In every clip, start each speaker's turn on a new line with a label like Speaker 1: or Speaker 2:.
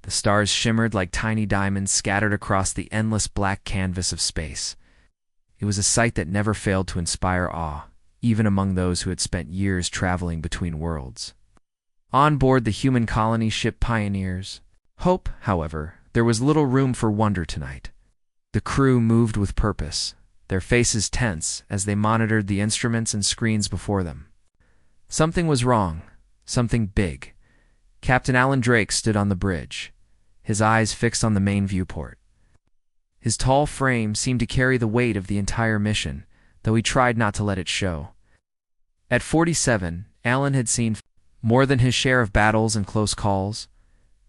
Speaker 1: The stars shimmered like tiny diamonds scattered across the endless black canvas of space. It was a sight that never failed to inspire awe, even among those who had spent years traveling between worlds. On board the human colony ship Pioneers, Hope, however, there was little room for wonder tonight. The crew moved with purpose, their faces tense as they monitored the instruments and screens before them. Something was wrong, something big. Captain Alan Drake stood on the bridge, his eyes fixed on the main viewport. His tall frame seemed to carry the weight of the entire mission, though he tried not to let it show. At 47, Alan had seen more than his share of battles and close calls,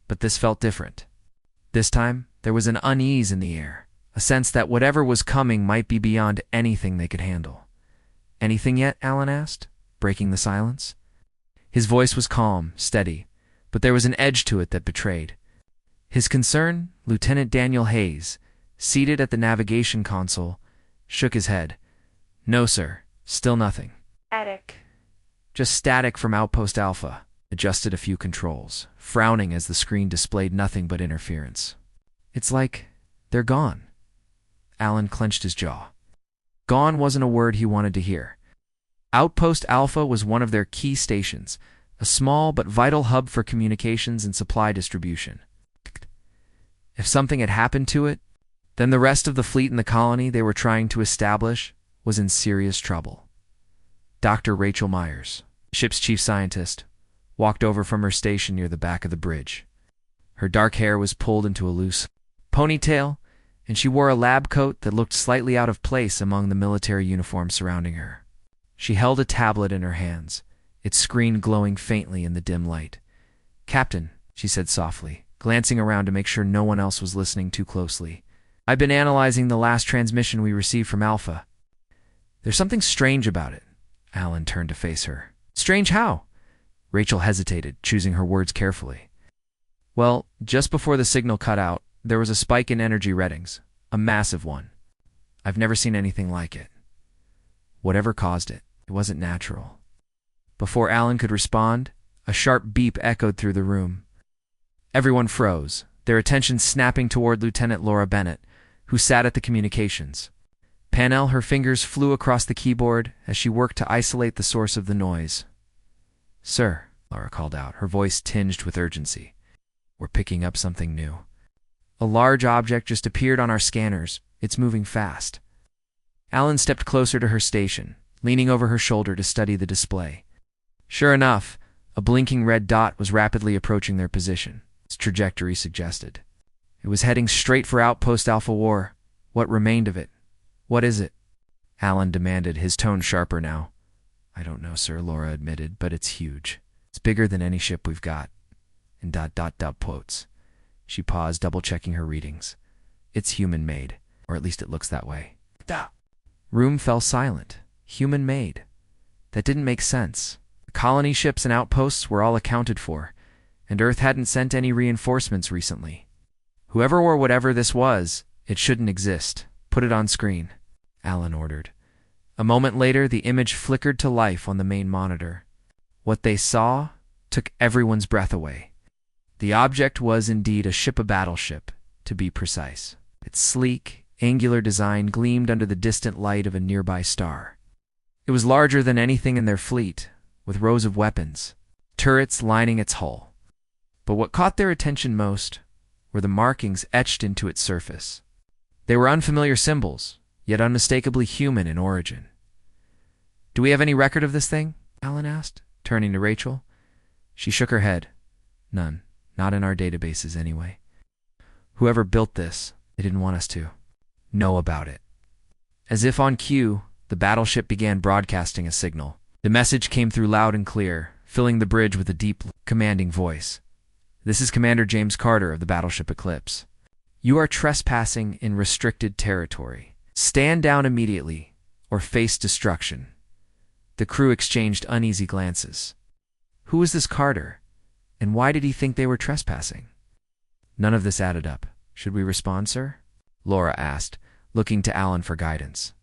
Speaker 1: but this felt different. This time, there was an unease in the air, a sense that whatever was coming might be beyond anything they could handle. "Anything yet?" Alan asked, breaking the silence. His voice was calm, steady, but there was an edge to it that betrayed. His concern, Lieutenant Daniel Hayes, seated at the navigation console, shook his head. "No, sir. Still nothing."
Speaker 2: Static.
Speaker 1: "Just static from Outpost Alpha." Adjusted a few controls, frowning as the screen displayed nothing but interference. "It's like they're gone." Alan clenched his jaw. Gone wasn't a word he wanted to hear. Outpost Alpha was one of their key stations, a small but vital hub for communications and supply distribution. If something had happened to it, then the rest of the fleet in the colony they were trying to establish was in serious trouble. Dr. Rachel Myers, ship's chief scientist, walked over from her station near the back of the bridge. Her dark hair was pulled into a loose ponytail, and she wore a lab coat that looked slightly out of place among the military uniforms surrounding her. She held a tablet in her hands, its screen glowing faintly in the dim light. "Captain," she said softly, glancing around to make sure no one else was listening too closely, "I've been analyzing the last transmission we received from Alpha. There's something strange about it." Alan turned to face her. "Strange how?" Rachel hesitated, choosing her words carefully. "Well, just before the signal cut out, there was a spike in energy readings, a massive one. I've never seen anything like it. Whatever caused it, it wasn't natural." Before Alan could respond, a sharp beep echoed through the room. Everyone froze, their attention snapping toward Lieutenant Laura Bennett, who sat at the communications. Panel, her fingers flew across the keyboard as she worked to isolate the source of the noise. "Sir," Laura called out, her voice tinged with urgency, "we're picking up something new. A large object just appeared on our scanners. It's moving fast." Alan stepped closer to her station, leaning over her shoulder to study the display. Sure enough, a blinking red dot was rapidly approaching their position, its trajectory suggested. It was heading straight for Outpost Alpha War. What remained of it? "What is it?" Alan demanded, his tone sharper now. "I don't know, sir," Laura admitted, "but it's huge. It's bigger than any ship we've got." And ... quotes. She paused, double-checking her readings. "It's human-made, or at least it looks that way." Room fell silent. Human-made. That didn't make sense. The colony ships and outposts were all accounted for, and Earth hadn't sent any reinforcements recently. "Whoever or whatever this was, it shouldn't exist. Put it on screen," Alan ordered. A moment later, the image flickered to life on the main monitor. What they saw took everyone's breath away. The object was indeed a battleship, to be precise. Its sleek, angular design gleamed under the distant light of a nearby star. It was larger than anything in their fleet, with rows of weapons, turrets lining its hull. But what caught their attention most were the markings etched into its surface. They were unfamiliar symbols, yet unmistakably human in origin. "Do we have any record of this thing?" Alan asked, turning to Rachel. She shook her head. "None. Not in our databases, anyway. Whoever built this, they didn't want us to know about it." As if on cue, the battleship began broadcasting a signal. The message came through loud and clear, filling the bridge with a deep, commanding voice. "This is Commander James Carter of the Battleship Eclipse. You are trespassing in restricted territory. Stand down immediately, or face destruction." The crew exchanged uneasy glances. Who was this Carter, and why did he think they were trespassing? None of this added up. "Should we respond, sir?" Laura asked, looking to Alan for guidance.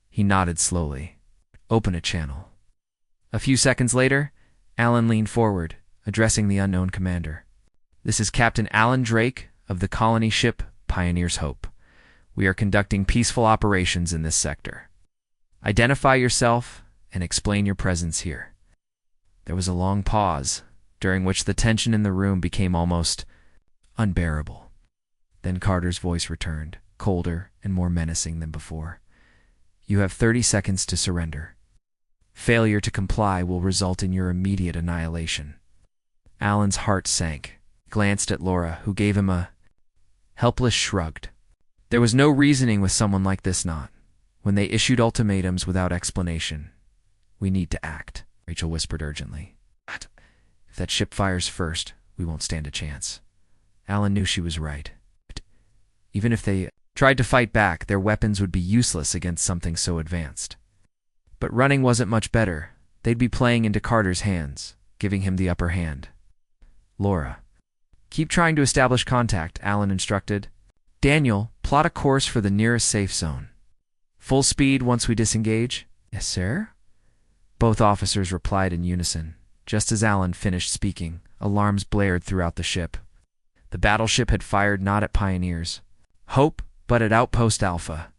Speaker 1: He nodded slowly. "Open a channel." A few seconds later, Alan leaned forward, addressing the unknown commander. This is Captain Alan Drake of the colony ship Pioneer's Hope. We are conducting peaceful operations in this sector. Identify yourself and explain your presence here." There was a long pause, during which the tension in the room became almost unbearable. Then Carter's voice returned, colder and more menacing than before. "You have 30 seconds to surrender. Failure to comply will result in your immediate annihilation." Alan's heart sank, glanced at Laura, who gave him a helpless shrug. There was no reasoning with someone like this, not when they issued ultimatums without explanation. "We need to act," Rachel whispered urgently. "If that ship fires first, we won't stand a chance." Alan knew she was right. Even if they tried to fight back, their weapons would be useless against something so advanced. But running wasn't much better. They'd be playing into Carter's hands, giving him the upper hand. "Laura, keep trying to establish contact," Alan instructed. "Daniel, plot a course for the nearest safe zone. Full speed once we disengage." "Yes, sir." Both officers replied in unison. Just as Alan finished speaking, alarms blared throughout the ship. The battleship had fired not at Pioneer's Hope, but at Outpost Alpha.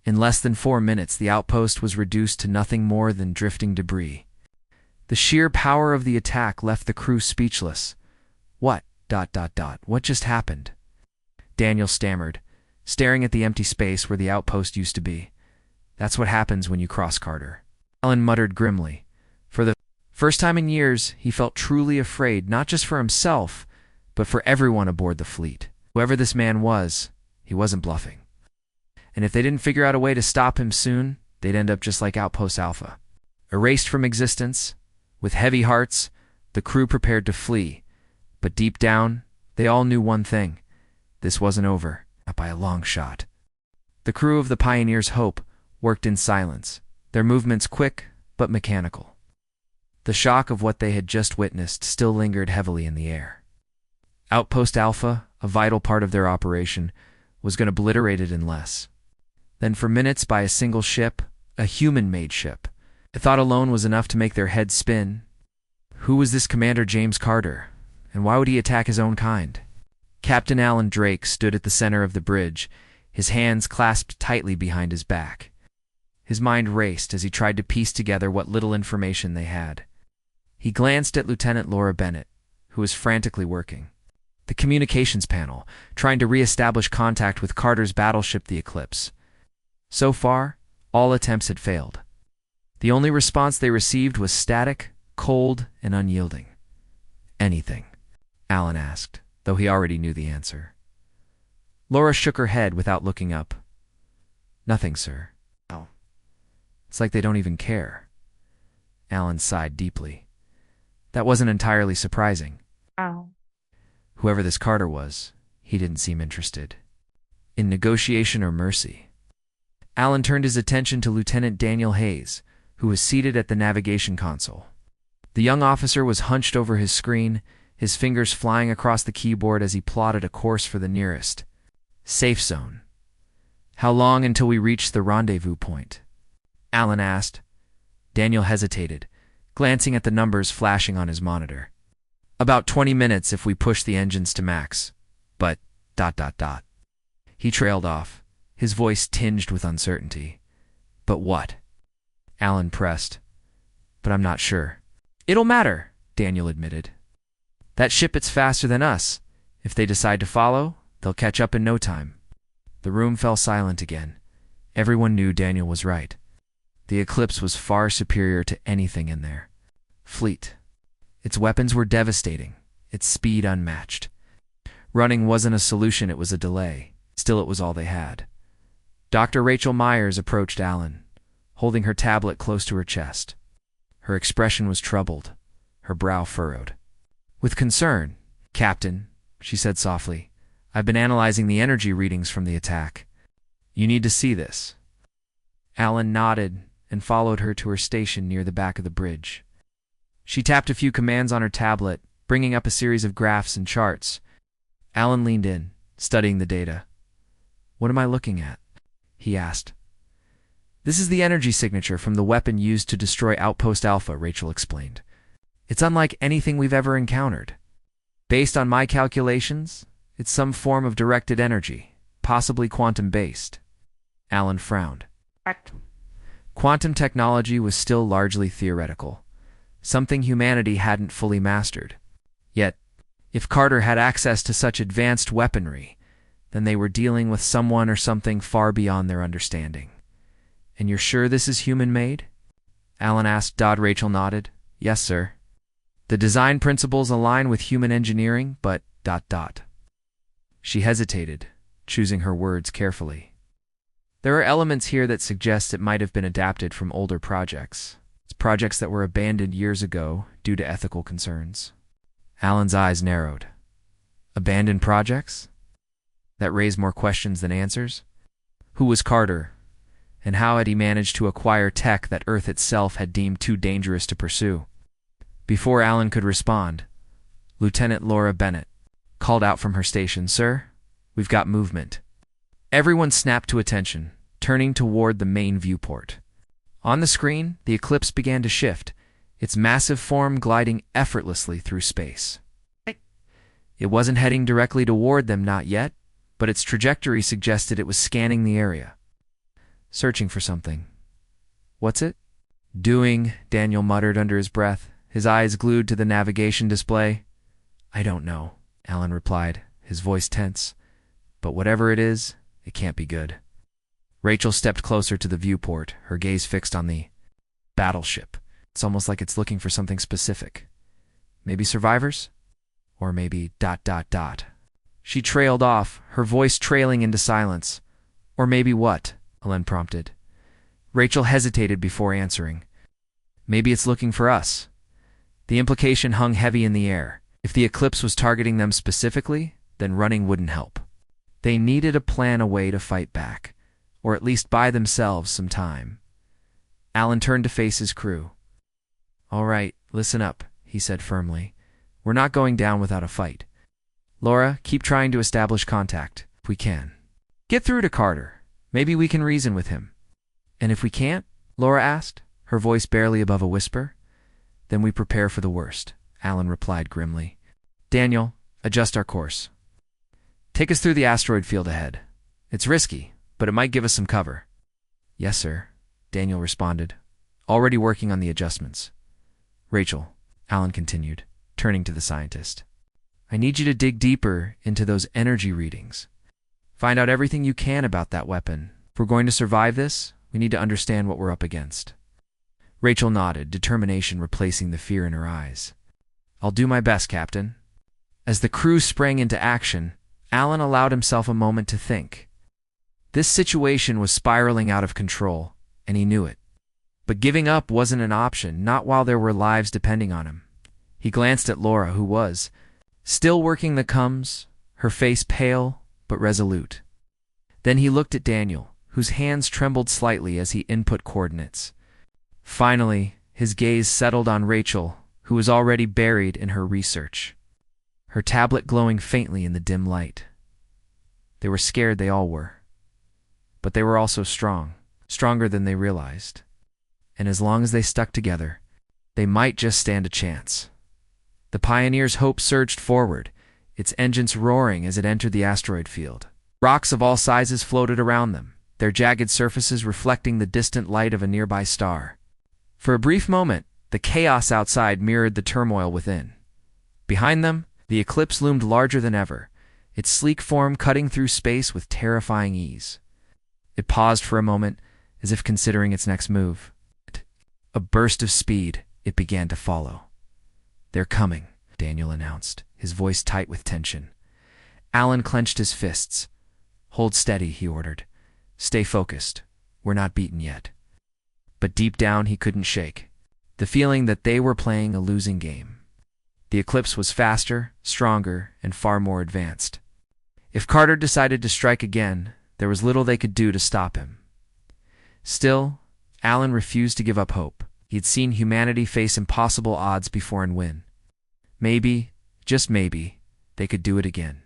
Speaker 1: In less than 4 minutes, the outpost was reduced to nothing more than drifting debris. The sheer power of the attack left the crew speechless. What just happened?" Daniel stammered, staring at the empty space where the outpost used to be. "That's what happens when you cross Carter." Alan muttered grimly. For the first time in years, he felt truly afraid, not just for himself, but for everyone aboard the fleet. Whoever this man was, he wasn't bluffing. And if they didn't figure out a way to stop him soon, they'd end up just like Outpost Alpha. Erased from existence, with heavy hearts, the crew prepared to flee. But deep down, they all knew one thing. This wasn't over, not by a long shot. The crew of the Pioneer's Hope worked in silence, their movements quick but mechanical. The shock of what they had just witnessed still lingered heavily in the air. Outpost Alpha, a vital part of their operation, was going to obliterate it in less than for minutes by a single ship, a human-made ship. The thought alone was enough to make their heads spin. Who was this Commander James Carter, and why would he attack his own kind? Captain Alan Drake stood at the center of the bridge, his hands clasped tightly behind his back. His mind raced as he tried to piece together what little information they had. He glanced at Lieutenant Laura Bennett, who was frantically working the communications panel, trying to re-establish contact with Carter's battleship, the Eclipse. So far, all attempts had failed. The only response they received was static, cold, and unyielding. "Anything?" Alan asked, though he already knew the answer. Laura shook her head without looking up. "Nothing, sir." "Oh. It's like they don't even care." Alan sighed deeply. That wasn't entirely surprising.
Speaker 2: Oh.
Speaker 1: Whoever this Carter was, he didn't seem interested in negotiation or mercy. Alan turned his attention to Lieutenant Daniel Hayes, who was seated at the navigation console. The young officer was hunched over his screen, his fingers flying across the keyboard as he plotted a course for the nearest safe zone. "How long until we reach the rendezvous point?" Alan asked. Daniel hesitated, glancing at the numbers flashing on his monitor. "About 20 minutes if we push the engines to max. But ... He trailed off, his voice tinged with uncertainty. "But what?" Alan pressed. "But I'm not sure." "It'll matter," Daniel admitted. "That ship is faster than us. If they decide to follow, they'll catch up in no time." The room fell silent again. Everyone knew Daniel was right. The Eclipse was far superior to anything in their fleet. Its weapons were devastating, its speed unmatched. Running wasn't a solution, it was a delay. Still, it was all they had. Dr. Rachel Myers approached Alan, holding her tablet close to her chest. Her expression was troubled, her brow furrowed. "With concern, Captain," she said softly, "I've been analyzing the energy readings from the attack. You need to see this." Alan nodded and followed her to her station near the back of the bridge. She tapped a few commands on her tablet, bringing up a series of graphs and charts. Alan leaned in, studying the data. "What am I looking at?" he asked. "This is the energy signature from the weapon used to destroy Outpost Alpha," Rachel explained. "It's unlike anything we've ever encountered." Based on my calculations, it's some form of directed energy, possibly quantum-based. Alan frowned.
Speaker 2: What?
Speaker 1: Quantum technology was still largely theoretical, something humanity hadn't fully mastered. Yet, if Carter had access to such advanced weaponry, then they were dealing with someone or something far beyond their understanding. And you're sure this is human-made? Alan asked. Rachel nodded. Yes, sir. The design principles align with human engineering, but ... She hesitated, choosing her words carefully. There are elements here that suggest it might have been adapted from older projects. It's projects that were abandoned years ago due to ethical concerns. Alan's eyes narrowed. Abandoned projects? That raised more questions than answers? Who was Carter? And how had he managed to acquire tech that Earth itself had deemed too dangerous to pursue? Before Alan could respond, Lieutenant Laura Bennett called out from her station, Sir, we've got movement. Everyone snapped to attention, turning toward the main viewport. On the screen, the Eclipse began to shift, its massive form gliding effortlessly through space. It wasn't heading directly toward them, not yet, but its trajectory suggested it was scanning the area, searching for something. What's it doing? Daniel muttered under his breath, his eyes glued to the navigation display. I don't know, Alan replied, his voice tense. But whatever it is, it can't be good. Rachel stepped closer to the viewport, her gaze fixed on the Battleship. It's almost like it's looking for something specific. Maybe survivors? Or maybe ... She trailed off, her voice trailing into silence. Or maybe what? Alan prompted. Rachel hesitated before answering. Maybe it's looking for us. The implication hung heavy in the air. If the Eclipse was targeting them specifically, then running wouldn't help. They needed a plan, a way to fight back, or at least buy themselves some time. Alan turned to face his crew. All right, listen up, he said firmly. We're not going down without a fight. Laura, keep trying to establish contact, if we can. Get through to Carter. Maybe we can reason with him. And if we can't? Laura asked, her voice barely above a whisper. Then we prepare for the worst, Alan replied grimly. Daniel, adjust our course. Take us through the asteroid field ahead. It's risky, but it might give us some cover. Yes, sir, Daniel responded, already working on the adjustments. Rachel, Alan continued, turning to the scientist. I need you to dig deeper into those energy readings. Find out everything you can about that weapon. If we're going to survive this, we need to understand what we're up against. Rachel nodded, determination replacing the fear in her eyes. I'll do my best, Captain. As the crew sprang into action, Alan allowed himself a moment to think. This situation was spiraling out of control, and he knew it. But giving up wasn't an option, not while there were lives depending on him. He glanced at Laura, who was still working the comms, her face pale but resolute. Then he looked at Daniel, whose hands trembled slightly as he input coordinates. Finally, his gaze settled on Rachel, who was already buried in her research, her tablet glowing faintly in the dim light. They were scared, they all were. But they were also strong, stronger than they realized. And as long as they stuck together, they might just stand a chance. The Pioneer's hope surged forward, its engines roaring as it entered the asteroid field. Rocks of all sizes floated around them, their jagged surfaces reflecting the distant light of a nearby star. For a brief moment, the chaos outside mirrored the turmoil within. Behind them, the Eclipse loomed larger than ever, its sleek form cutting through space with terrifying ease. It paused for a moment, as if considering its next move. A burst of speed, it began to follow. They're coming, Daniel announced, his voice tight with tension. Alan clenched his fists. Hold steady, he ordered. Stay focused. We're not beaten yet. But deep down he couldn't shake the feeling that they were playing a losing game. The Eclipse was faster, stronger, and far more advanced. If Carter decided to strike again, there was little they could do to stop him. Still, Alan refused to give up hope. He'd seen humanity face impossible odds before and win. Maybe, just maybe, they could do it again.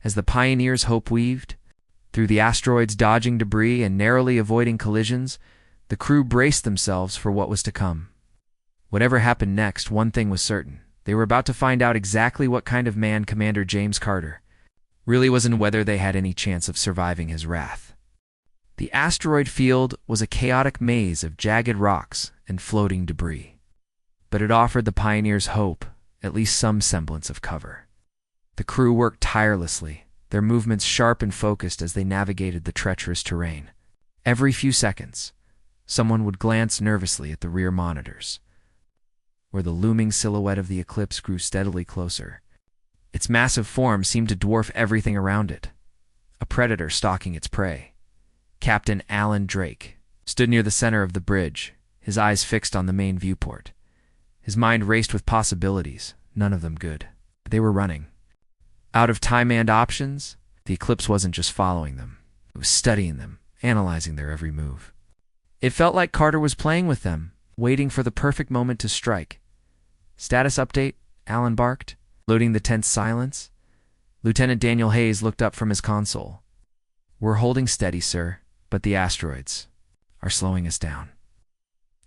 Speaker 1: As the Pioneer's hope weaved, through the asteroids dodging debris and narrowly avoiding collisions, the crew braced themselves for what was to come. Whatever happened next, one thing was certain. They were about to find out exactly what kind of man Commander James Carter really was and whether they had any chance of surviving his wrath. The asteroid field was a chaotic maze of jagged rocks and floating debris, but it offered the pioneers hope, at least some semblance of cover. The crew worked tirelessly, their movements sharp and focused as they navigated the treacherous terrain. Every few seconds, someone would glance nervously at the rear monitors, where the looming silhouette of the eclipse grew steadily closer. Its massive form seemed to dwarf everything around it, a predator stalking its prey. Captain Alan Drake stood near the center of the bridge, his eyes fixed on the main viewport. His mind raced with possibilities, none of them good. They were running. Out of time and options, the eclipse wasn't just following them. It was studying them, analyzing their every move. It felt like Carter was playing with them, waiting for the perfect moment to strike. "Status update," Alan barked, loading the tense silence. Lieutenant Daniel Hayes looked up from his console. "We're holding steady, sir, but the asteroids are slowing us down.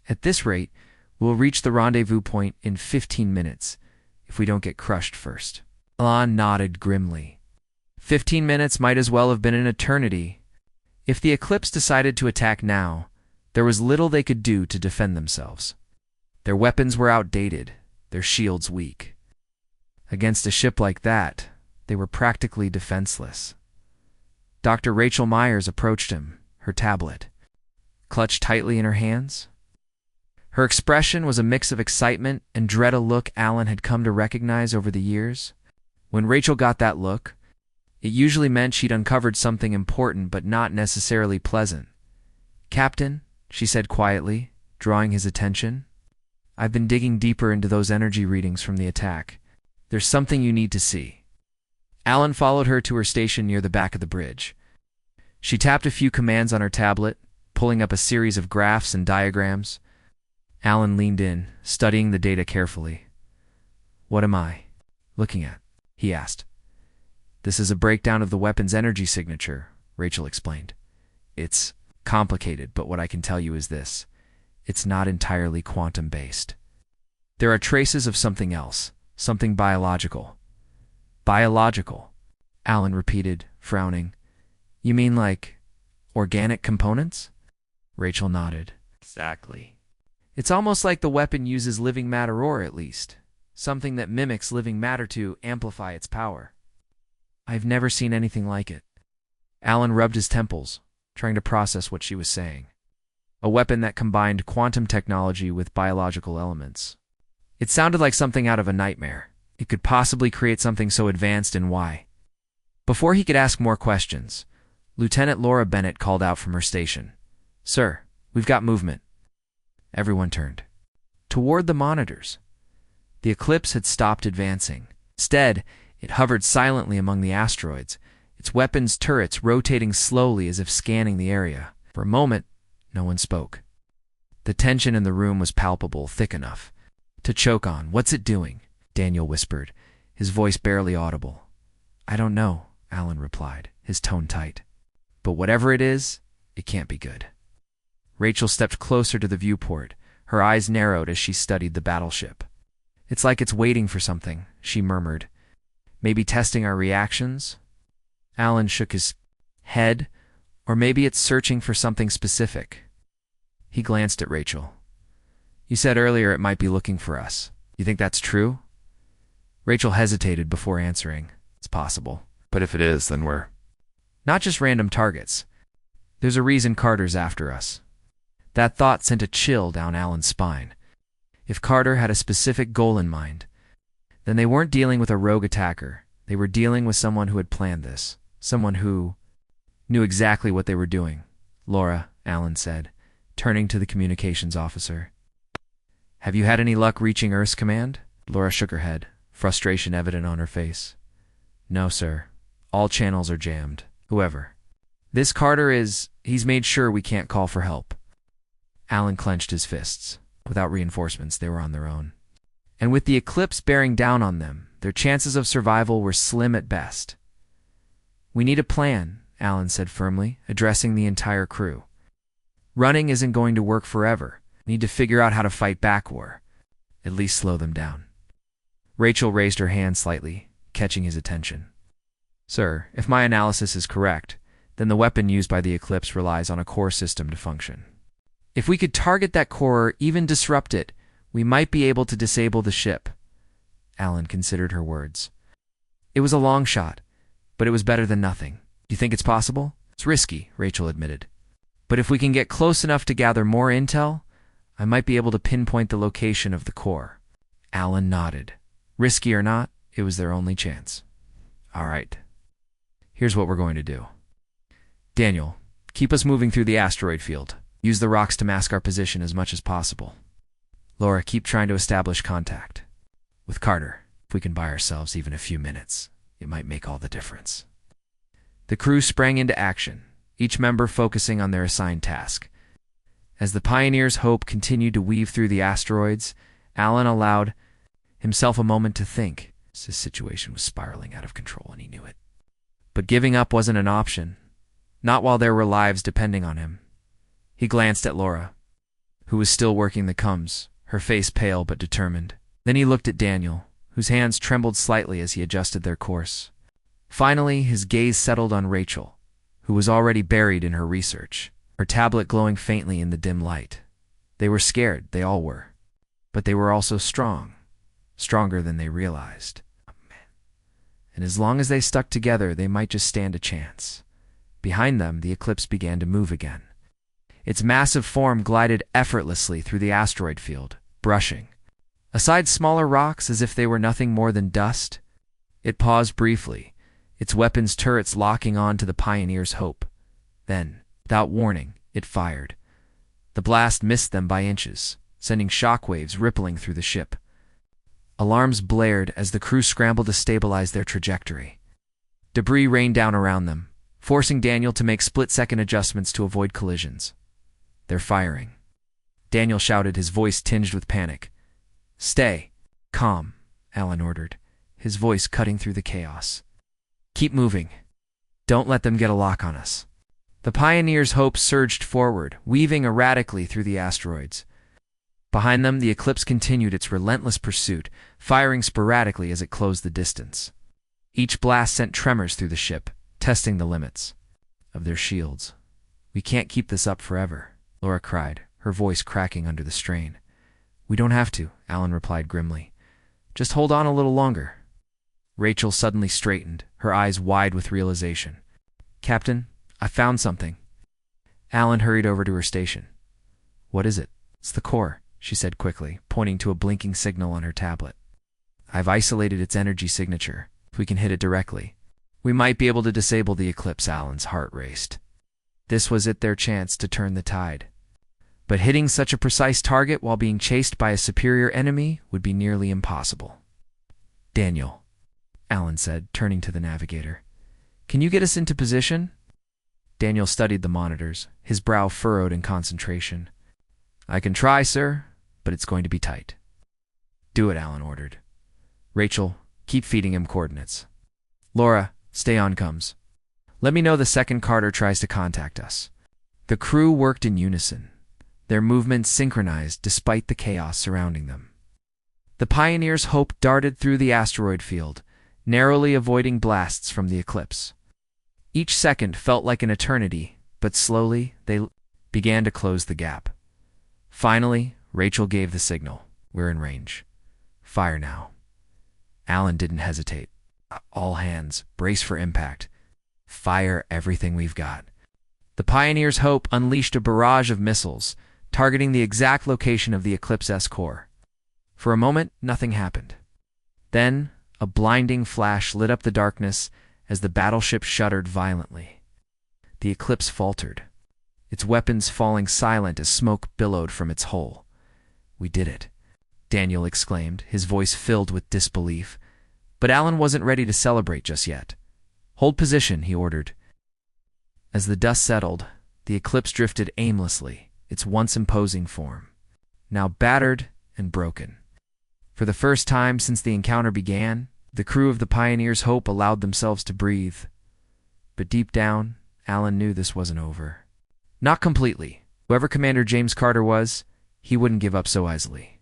Speaker 1: At this rate, we'll reach the rendezvous point in 15 minutes if we don't get crushed first." Alan nodded grimly. 15 minutes might as well have been an eternity. If the eclipse decided to attack now, there was little they could do to defend themselves. Their weapons were outdated, their shields weak. Against a ship like that, they were practically defenseless. Dr. Rachel Myers approached him, her tablet clutched tightly in her hands. Her expression was a mix of excitement and dread, a look Alan had come to recognize over the years. When Rachel got that look, it usually meant she'd uncovered something important but not necessarily pleasant. "Captain," she said quietly, drawing his attention, "I've been digging deeper into those energy readings from the attack. There's something you need to see." Alan followed her to her station near the back of the bridge. She tapped a few commands on her tablet, pulling up a series of graphs and diagrams. Alan leaned in, studying the data carefully. "What am I looking at?" he asked. "This is a breakdown of the weapon's energy signature," Rachel explained. "It's complicated, but what I can tell you is this. It's not entirely quantum-based. There are traces of something else, something biological." "Biological," Alan repeated, frowning. "You mean like organic components?" Rachel nodded. "Exactly. It's almost like the weapon uses living matter, or at least something that mimics living matter to amplify its power. I've never seen anything like it." Alan rubbed his temples, trying to process what she was saying. A weapon that combined quantum technology with biological elements. It sounded like something out of a nightmare. It could possibly create something so advanced, and why? Before he could ask more questions, Lieutenant Laura Bennett called out from her station. "Sir, we've got movement." Everyone turned toward the monitors. The eclipse had stopped advancing. Instead, it hovered silently among the asteroids, its weapons turrets rotating slowly as if scanning the area. For a moment, no one spoke. The tension in the room was palpable, thick enough to choke on. "What's it doing?" Daniel whispered, his voice barely audible. "I don't know," Alan replied, his tone tight. "But whatever it is, it can't be good." Rachel stepped closer to the viewport, her eyes narrowed as she studied the battleship. "It's like it's waiting for something," she murmured. "Maybe testing our reactions?" Alan shook his head. "Or maybe it's searching for something specific." He glanced at Rachel. "You said earlier it might be looking for us. You think that's true?" Rachel hesitated before answering. "It's possible. But if it is, then we're not just random targets. There's a reason Carter's after us." That thought sent a chill down Alan's spine. If Carter had a specific goal in mind, then they weren't dealing with a rogue attacker. They were dealing with someone who had planned this, someone who knew exactly what they were doing. "Laura," Alan said, turning to the communications officer. "Have you had any luck reaching Earth's command?" Laura shook her head, frustration evident on her face. "No, sir. All channels are jammed. Whoever this Carter is, he's made sure we can't call for help." Alan clenched his fists. Without reinforcements, they were on their own. And with the eclipse bearing down on them, their chances of survival were slim at best. "We need a plan," Alan said firmly, addressing the entire crew. "Running isn't going to work forever. We need to figure out how to fight back, or at least slow them down." Rachel raised her hand slightly, catching his attention. Sir, if my analysis is correct, then the weapon used by the Eclipse relies on a core system to function. If we could target that core or even disrupt it, we might be able to disable the ship. Alan considered her words. It was a long shot, but it was better than nothing. Do you think it's possible? It's risky, Rachel admitted. But if we can get close enough to gather more intel, I might be able to pinpoint the location of the core. Alan nodded. Risky or not, it was their only chance. All right. Here's what we're going to do. Daniel, keep us moving through the asteroid field. Use the rocks to mask our position as much as possible. Laura, keep trying to establish contact. With Carter, if we can buy ourselves even a few minutes, it might make all the difference. The crew sprang into action, each member focusing on their assigned task. As the Pioneer's hope continued to weave through the asteroids, Alan allowed himself a moment to think. His situation was spiraling out of control, and he knew it. But giving up wasn't an option, not while there were lives depending on him. He glanced at Laura, who was still working the coms, her face pale but determined. Then he looked at Daniel, whose hands trembled slightly as he adjusted their course. Finally, his gaze settled on Rachel, who was already buried in her research, her tablet glowing faintly in the dim light. They were scared, they all were. But they were also strong, stronger than they realized. And as long as they stuck together, they might just stand a chance. Behind them, the Eclipse began to move again. Its massive form glided effortlessly through the asteroid field, brushing aside smaller rocks as if they were nothing more than dust. It paused briefly, its weapons turrets locking on to the Pioneer's hope. Then, without warning, it fired. The blast missed them by inches, sending shockwaves rippling through the ship. Alarms blared as the crew scrambled to stabilize their trajectory. Debris rained down around them, forcing Daniel to make split-second adjustments to avoid collisions. They're firing. Daniel shouted, his voice tinged with panic. Stay. Calm, Alan ordered, his voice cutting through the chaos. Keep moving. Don't let them get a lock on us. The Pioneer's hope surged forward, weaving erratically through the asteroids. Behind them, the Eclipse continued its relentless pursuit, firing sporadically as it closed the distance. Each blast sent tremors through the ship, testing the limits of their shields. We can't keep this up forever, Laura cried, her voice cracking under the strain. We don't have to, Alan replied grimly. Just hold on a little longer. Rachel suddenly straightened, her eyes wide with realization. Captain, I found something. Alan hurried over to her station. What is it? It's the core, she said quickly, pointing to a blinking signal on her tablet. I've isolated its energy signature. If we can hit it directly, we might be able to disable the Eclipse. Alan's heart raced. This was their chance to turn the tide. But hitting such a precise target while being chased by a superior enemy would be nearly impossible. Daniel, Alan said, turning to the navigator. Can you get us into position? Daniel studied the monitors, his brow furrowed in concentration. I can try, sir, but it's going to be tight. Do it, Alan ordered. Rachel, keep feeding him coordinates. Laura, stay on comms. Let me know the second Carter tries to contact us. The crew worked in unison, their movements synchronized despite the chaos surrounding them. The Pioneer's hope darted through the asteroid field, narrowly avoiding blasts from the Eclipse. Each second felt like an eternity, but slowly they began to close the gap. Finally, Rachel gave the signal. We're in range. Fire now. Alan didn't hesitate. All hands, brace for impact. Fire everything we've got. The Pioneer's hope unleashed a barrage of missiles, targeting the exact location of the Eclipse-S core. For a moment, nothing happened. Then, a blinding flash lit up the darkness as the battleship shuddered violently. The Eclipse faltered, its weapons falling silent as smoke billowed from its hull. We did it, Daniel exclaimed, his voice filled with disbelief. But Alan wasn't ready to celebrate just yet. Hold position, he ordered. As the dust settled, the Eclipse drifted aimlessly, its once imposing form, now battered and broken. For the first time since the encounter began, the crew of the Pioneer's hope allowed themselves to breathe. But deep down, Alan knew this wasn't over. Not completely. Whoever Commander James Carter was, he wouldn't give up so easily.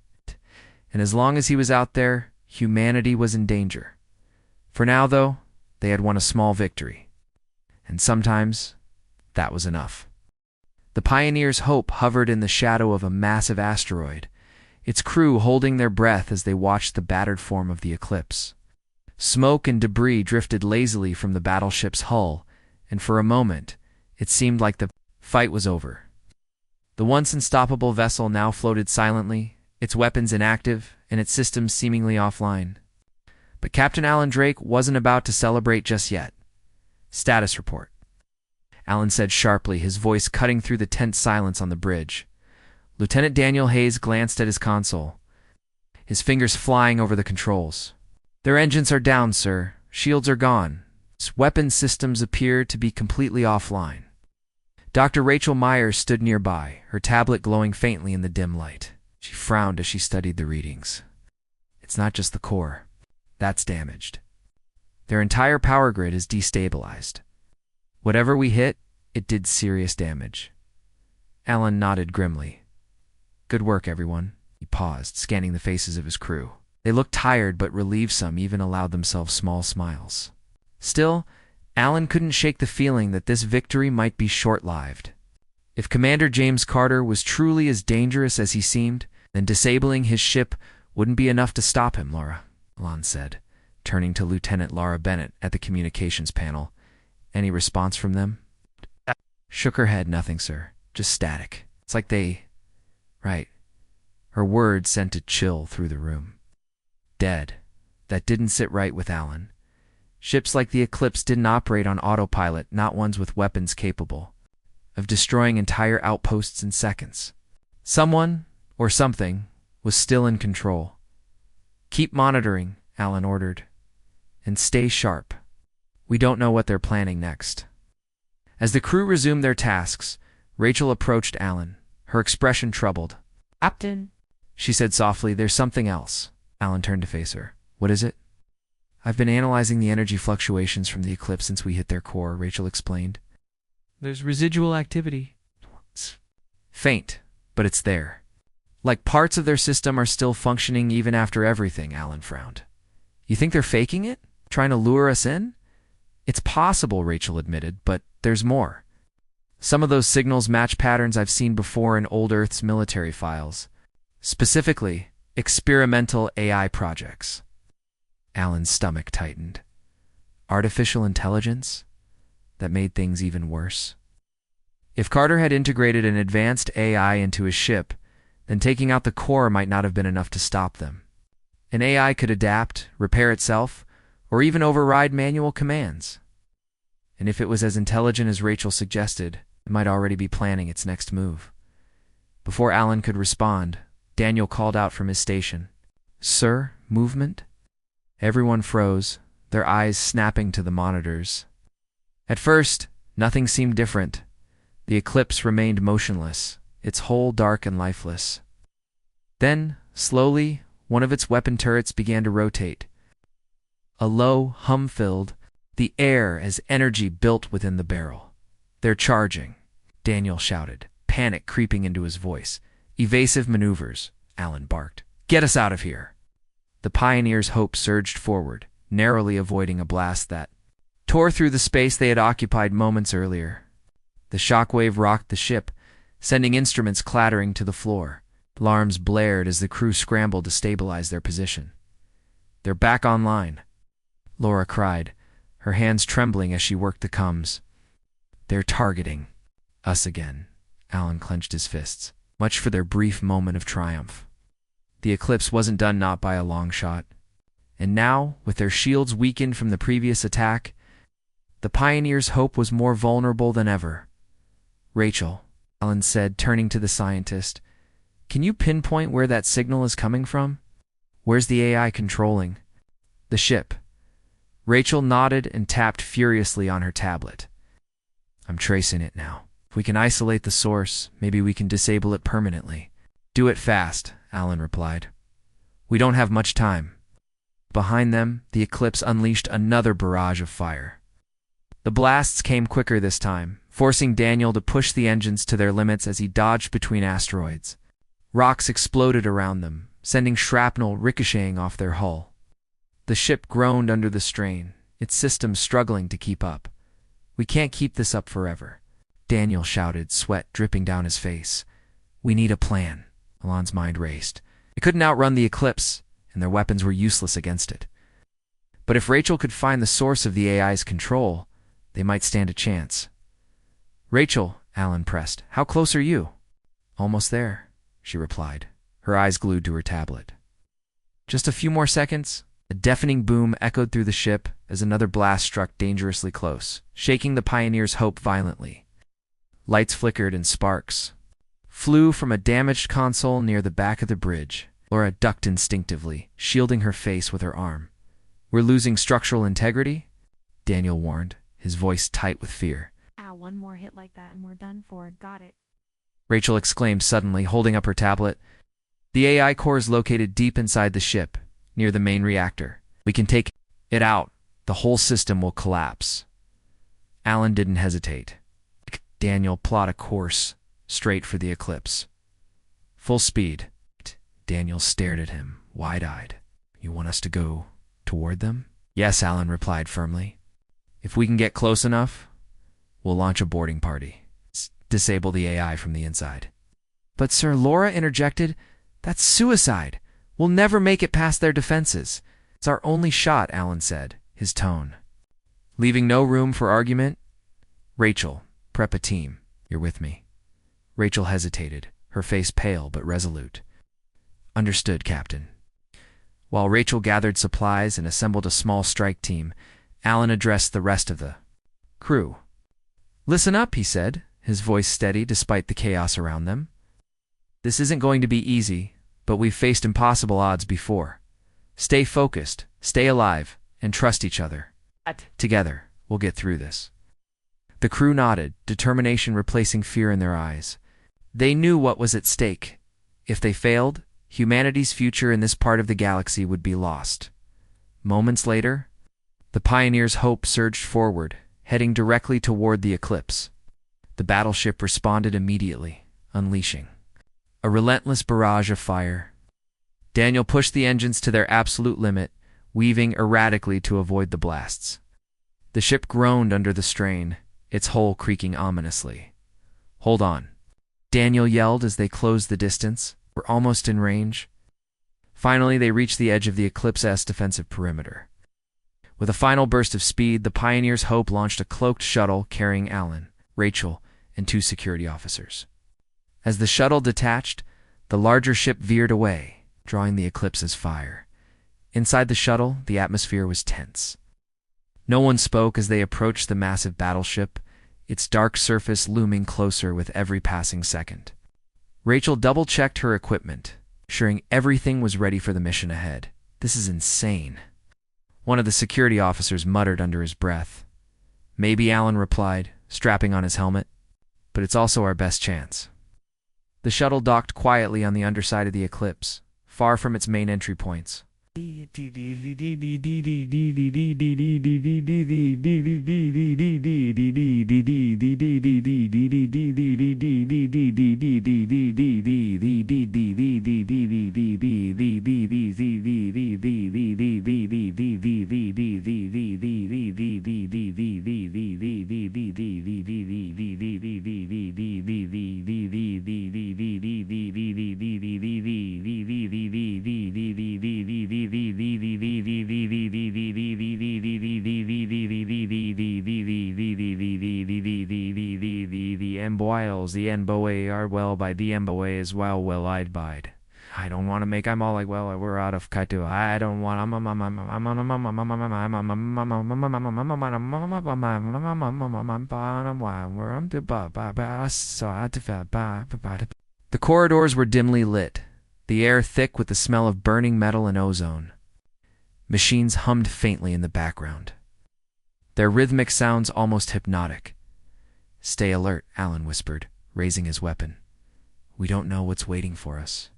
Speaker 1: And as long as he was out there, Humanity was in danger. For now, though, they had won a small victory. And sometimes, that was enough. The Pioneer's Hope hovered in the shadow of a massive asteroid, its crew holding their breath as they watched the battered form of the eclipse. Smoke and debris drifted lazily from the battleship's hull, and for a moment, it seemed like the fight was over. The once unstoppable vessel now floated silently, its weapons inactive, and its systems seemingly offline. But Captain Alan Drake wasn't about to celebrate just yet. Status report, Alan said sharply, his voice cutting through the tense silence on the bridge. Lieutenant Daniel Hayes glanced at his console, his fingers flying over the controls. Their engines are down, sir. Shields are gone. Weapon systems appear to be completely offline. Dr. Rachel Myers stood nearby, her tablet glowing faintly in the dim light. She frowned as she studied the readings. It's not just the core. That's damaged. Their entire power grid is destabilized. Whatever we hit, it did serious damage. Alan nodded grimly. Good work, everyone. He paused, scanning the faces of his crew. They looked tired, but relieved. Some even allowed themselves small smiles. Still, Alan couldn't shake the feeling that this victory might be short-lived. If Commander James Carter was truly as dangerous as he seemed, then disabling his ship wouldn't be enough to stop him, Laura, Alan said, turning to Lieutenant Laura Bennett at the communications panel. Any response from them? Shook her head. Nothing, sir. Just static. It's like they... Right. Her words sent a chill through the room. Dead. That didn't sit right with Alan. Ships like the Eclipse didn't operate on autopilot, not ones with weapons capable of destroying entire outposts in seconds. Someone, or something, was still in control. Keep monitoring, Alan ordered, and stay sharp. We don't know what they're planning next. As the crew resumed their tasks, Rachel approached Alan, her expression troubled. Captain, she said softly, there's something else. Alan turned to face her. What is it? I've been analyzing the energy fluctuations from the Eclipse since we hit their core, Rachel explained. There's residual activity. It's faint, but it's there. Like parts of their system are still functioning even after everything, Alan frowned. You think they're faking it? Trying to lure us in? It's possible, Rachel admitted, but there's more. Some of those signals match patterns I've seen before in old Earth's military files. Specifically, experimental AI projects. Alan's stomach tightened. Artificial intelligence? That made things even worse. If Carter had integrated an advanced AI into his ship, then taking out the core might not have been enough to stop them. An AI could adapt, repair itself, or even override manual commands. And if it was as intelligent as Rachel suggested, it might already be planning its next move. Before Alan could respond, Daniel called out from his station. Sir, movement? Everyone froze, their eyes snapping to the monitors. At first, nothing seemed different. The Eclipse remained motionless, its hull dark and lifeless. Then, slowly, one of its weapon turrets began to rotate. A low hum filled the air as energy built within the barrel. They're charging, Daniel shouted, panic creeping into his voice. Evasive maneuvers, Alan barked. Get us out of here. The Pioneer's Hope surged forward, narrowly avoiding a blast that tore through the space they had occupied moments earlier. The shockwave rocked the ship, sending instruments clattering to the floor. Alarms blared as the crew scrambled to stabilize their position. They're back online, Laura cried, her hands trembling as she worked the comms. They're targeting us again. Alan clenched his fists, much for their brief moment of triumph. The Eclipse wasn't done, not by a long shot. And now, with their shields weakened from the previous attack, the Pioneer's Hope was more vulnerable than ever. Rachel, Alan said, turning to the scientist, can you pinpoint where that signal is coming from? Where's the AI controlling the ship? Rachel nodded and tapped furiously on her tablet. I'm tracing it now. If we can isolate the source, maybe we can disable it permanently. Do it fast, Alan replied. We don't have much time. Behind them, the Eclipse unleashed another barrage of fire. The blasts came quicker this time, forcing Daniel to push the engines to their limits as he dodged between asteroids. Rocks exploded around them, sending shrapnel ricocheting off their hull. The ship groaned under the strain, its systems struggling to keep up. "We can't keep this up forever," Daniel shouted, sweat dripping down his face. "We need a plan." Alan's mind raced. They couldn't outrun the eclipse, and their weapons were useless against it. But if Rachel could find the source of the AI's control, they might stand a chance. "Rachel," Alan pressed, "how close are you?" "Almost there," she replied, her eyes glued to her tablet. Just a few more seconds. A deafening boom echoed through the ship as another blast struck dangerously close, shaking the Pioneer's hope violently. Lights flickered and sparks flew from a damaged console near the back of the bridge. Laura ducked instinctively, shielding her face with her arm. "We're losing structural integrity?" Daniel warned, his voice tight with fear.
Speaker 2: "Ow, one more hit like that and we're done for. Got it."
Speaker 1: Rachel exclaimed suddenly, holding up her tablet. "The AI core is located deep inside the ship, near the main reactor. We can take it out. The whole system will collapse." Alan didn't hesitate. Daniel plot a course straight for the eclipse. "Full speed." Daniel stared at him, wide-eyed. "You want us to go toward them?" "Yes," Alan replied firmly. "If we can get close enough, we'll launch a boarding party. Disable the AI from the inside." "But Sir," Laura interjected, "that's suicide. We'll never make it past their defenses." "It's our only shot," Alan said, his tone leaving no room for argument. "Rachel, prep a team. You're with me." Rachel hesitated, her face pale but resolute. "Understood, Captain." While Rachel gathered supplies and assembled a small strike team, Alan addressed the rest of the crew. "Listen up," he said, his voice steady despite the chaos around them. "This isn't going to be easy, but we've faced impossible odds before. Stay focused, stay alive, and trust each other. Together, we'll get through this." The crew nodded, determination replacing fear in their eyes. They knew what was at stake. If they failed, humanity's future in this part of the galaxy would be lost. Moments later, the Pioneer's hope surged forward, heading directly toward the eclipse. The battleship responded immediately, unleashing a relentless barrage of fire. Daniel pushed the engines to their absolute limit, weaving erratically to avoid the blasts. The ship groaned under the strain, its hull creaking ominously. "Hold on," Daniel yelled as they closed the distance. "We're almost in range." Finally, they reached the edge of the Eclipse's defensive perimeter. With a final burst of speed, the Pioneer's Hope launched a cloaked shuttle carrying Alan, Rachel, and 2 security officers. As the shuttle detached, the larger ship veered away, drawing the Eclipse's fire. Inside the shuttle, the atmosphere was tense. No one spoke as they approached the massive battleship, its dark surface looming closer with every passing second. Rachel double-checked her equipment, ensuring everything was ready for the mission ahead. "This is insane," one of the security officers muttered under his breath. "Maybe," Alan replied, strapping on his helmet, "but it's also our best chance." The shuttle docked quietly on the underside of the Eclipse, far from its main entry points. The emboils, the emboe are well by the emboe as well I'd bide. I don't want to make I'm all like, well, we're out of kaitu. I don't want The corridors were dimly lit, the air thick with the smell of burning metal and ozone. Machines hummed faintly in the background, their rhythmic sounds almost hypnotic. "Stay alert," Alan whispered, raising his weapon. "We don't know what's waiting for us."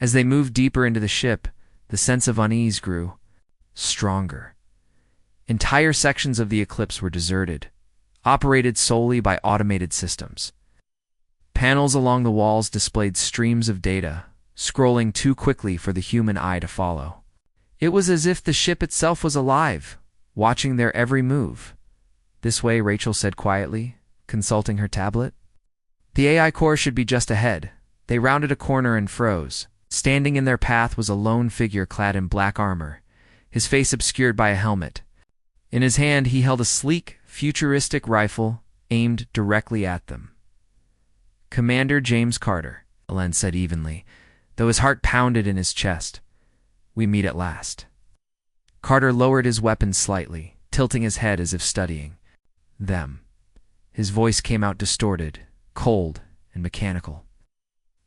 Speaker 1: As they moved deeper into the ship, the sense of unease grew stronger. Entire sections of the Eclipse were deserted, operated solely by automated systems. Panels along the walls displayed streams of data, scrolling too quickly for the human eye to follow. It was as if the ship itself was alive, watching their every move. "This way," Rachel said quietly, consulting her tablet. The AI core should be just ahead. They rounded a corner and froze. Standing in their path was a lone figure clad in black armor, his face obscured by a helmet. In his hand he held a sleek, futuristic rifle aimed directly at them. "Commander James Carter," Alen said evenly, though his heart pounded in his chest. "We meet at last." Carter lowered his weapon slightly, tilting his head as if studying them. His voice came out distorted, cold, and mechanical.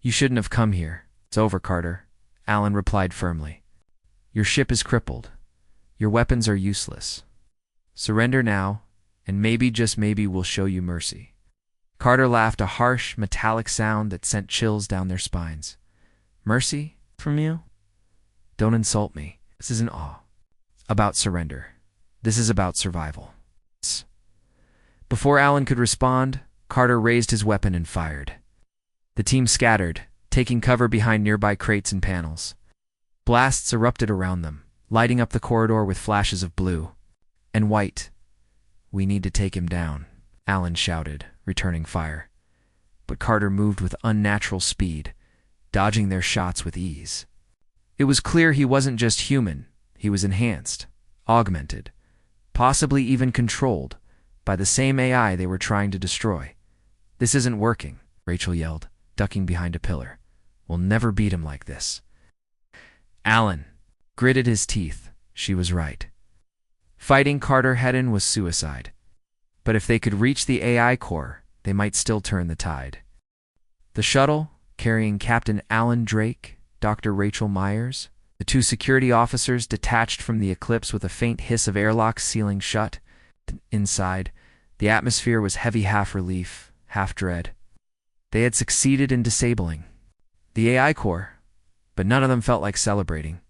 Speaker 1: "You shouldn't have come here. It's over, Carter," Alen replied firmly. "Your ship is crippled. Your weapons are useless. Surrender now, and maybe, just maybe, we'll show you mercy." Carter laughed, a harsh, metallic sound that sent chills down their spines. "Mercy from you? Don't insult me. This isn't about surrender. This is about survival." Before Alen could respond, Carter raised his weapon and fired. The team scattered, taking cover behind nearby crates and panels. Blasts erupted around them, lighting up the corridor with flashes of blue and white. "We need to take him down," Alen shouted, returning fire. But Carter moved with unnatural speed, dodging their shots with ease. It was clear he wasn't just human, he was enhanced, augmented, possibly even controlled by the same AI they were trying to destroy. "This isn't working," Rachel yelled, ducking behind a pillar. "We'll never beat him like this." Alen gritted his teeth. She was right. Fighting Carter head-on was suicide. But if they could reach the AI core, they might still turn the tide. The shuttle, carrying Captain Alan Drake, Dr. Rachel Myers, the two security officers detached from the Eclipse with a faint hiss of airlocks sealing shut. Inside, the atmosphere was heavy half relief, half dread. They had succeeded in disabling the AI core, but none of them felt like celebrating.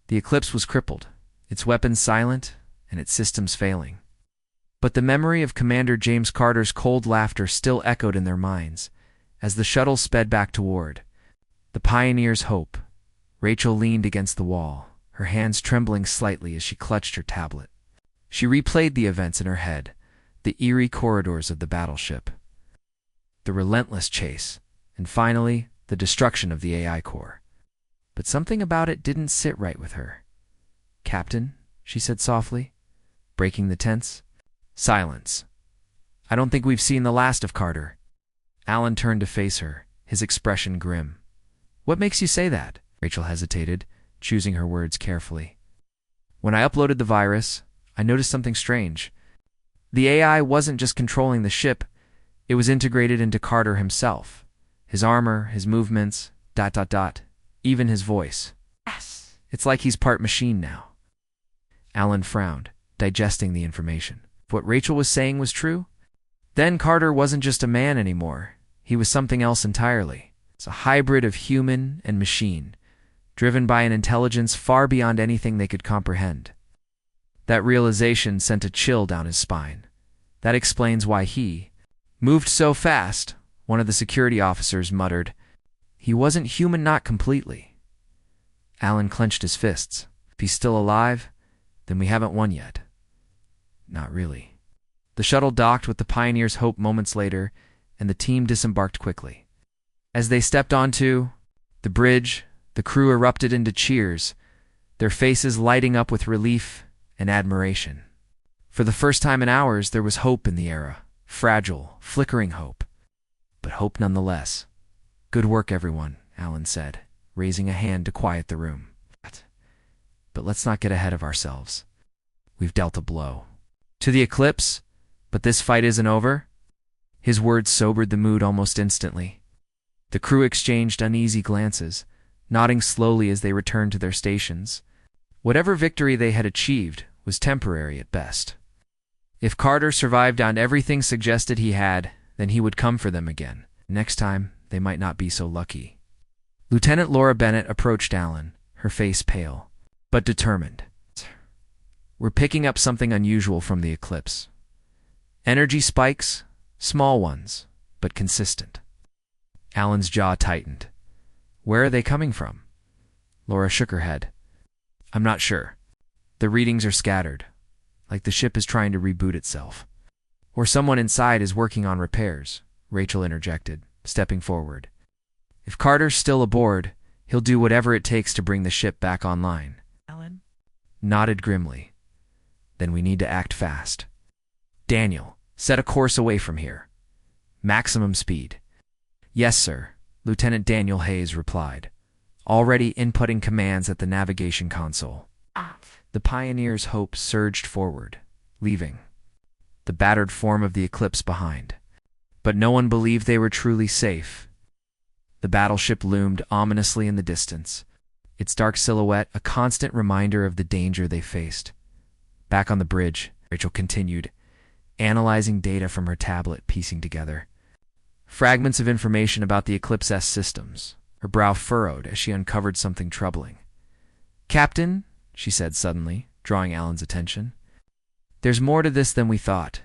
Speaker 1: The Eclipse was crippled, its weapons silent, and its systems failing. But the memory of Commander James Carter's cold laughter still echoed in their minds as the shuttle sped back toward the Pioneer's hope. Rachel leaned against the wall, her hands trembling slightly as she clutched her tablet. She replayed the events in her head, the eerie corridors of the battleship, the relentless chase, and finally, the destruction of the AI core. But something about it didn't sit right with her. "Captain," she said softly, breaking the tense. Silence. "I don't think we've seen the last of Carter." Alen turned to face her, his expression grim. "What makes you say that?" Rachel hesitated, choosing her words carefully. "When I uploaded the virus, I noticed something strange. The AI wasn't just controlling the ship, it was integrated into Carter himself. His armor, his movements, ... even his voice. Yes. It's like he's part machine now." Alen frowned, digesting the information. If what Rachel was saying was true, then Carter wasn't just a man anymore. He was something else entirely. It's a hybrid of human and machine, driven by an intelligence far beyond anything they could comprehend. That realization sent a chill down his spine. That explains why he moved so fast, one of the security officers muttered. "He wasn't human, not completely." Alen clenched his fists. If he's still alive, then we haven't won yet. Not really. The shuttle docked with the Pioneer's hope moments later, and the team disembarked quickly. As they stepped onto the bridge, the crew erupted into cheers, their faces lighting up with relief and admiration. For the first time in hours, there was hope in the era. Fragile, flickering hope. But hope nonetheless. "Good work, everyone," Alen said, raising a hand to quiet the room. "But let's not get ahead of ourselves. We've dealt a blow to the Eclipse, but this fight isn't over." His words sobered the mood almost instantly. The crew exchanged uneasy glances, nodding slowly as they returned to their stations. Whatever victory they had achieved was temporary at best. If Carter survived on everything suggested he had, then he would come for them again. Next time, they might not be so lucky. Lieutenant Laura Bennett approached Alen, her face pale, but determined. "We're picking up something unusual from the Eclipse. Energy spikes, small ones, but consistent." Alan's jaw tightened. "Where are they coming from?" Laura shook her head. I'm not sure. The readings are scattered, like the ship is trying to reboot itself. Or someone inside is working on repairs, Rachel interjected, stepping forward. If Carter's still aboard, he'll do whatever it takes to bring the ship back online.
Speaker 2: Alan?
Speaker 1: Nodded grimly. Then we need to act fast. Daniel, set a course away from here. Maximum speed. Yes, sir, Lieutenant Daniel Hayes replied, already inputting commands at the navigation console. The Pioneer's hope surged forward, leaving the battered form of the Eclipse behind. But no one believed they were truly safe. The battleship loomed ominously in the distance, its dark silhouette a constant reminder of the danger they faced. Back on the bridge, Rachel continued, analyzing data from her tablet, piecing together fragments of information about the Eclipse-S systems. Her brow furrowed as she uncovered something troubling. Captain, she said suddenly, drawing Alan's attention, there's more to this than we thought.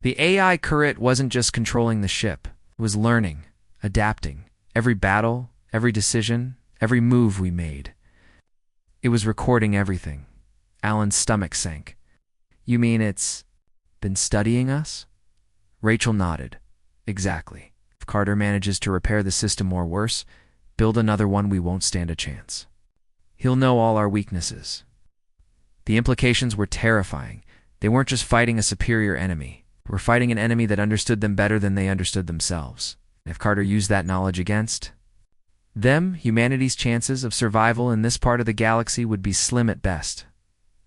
Speaker 1: The AI turret wasn't just controlling the ship. It was learning, adapting. Every battle, every decision, every move we made. It was recording everything. Alan's stomach sank. You mean it's been studying us? Rachel nodded. Exactly. If Carter manages to repair the system or worse, build another one, we won't stand a chance. He'll know all our weaknesses. The implications were terrifying. They weren't just fighting a superior enemy. They were fighting an enemy that understood them better than they understood themselves. And if Carter used that knowledge against them, humanity's chances of survival in this part of the galaxy would be slim at best.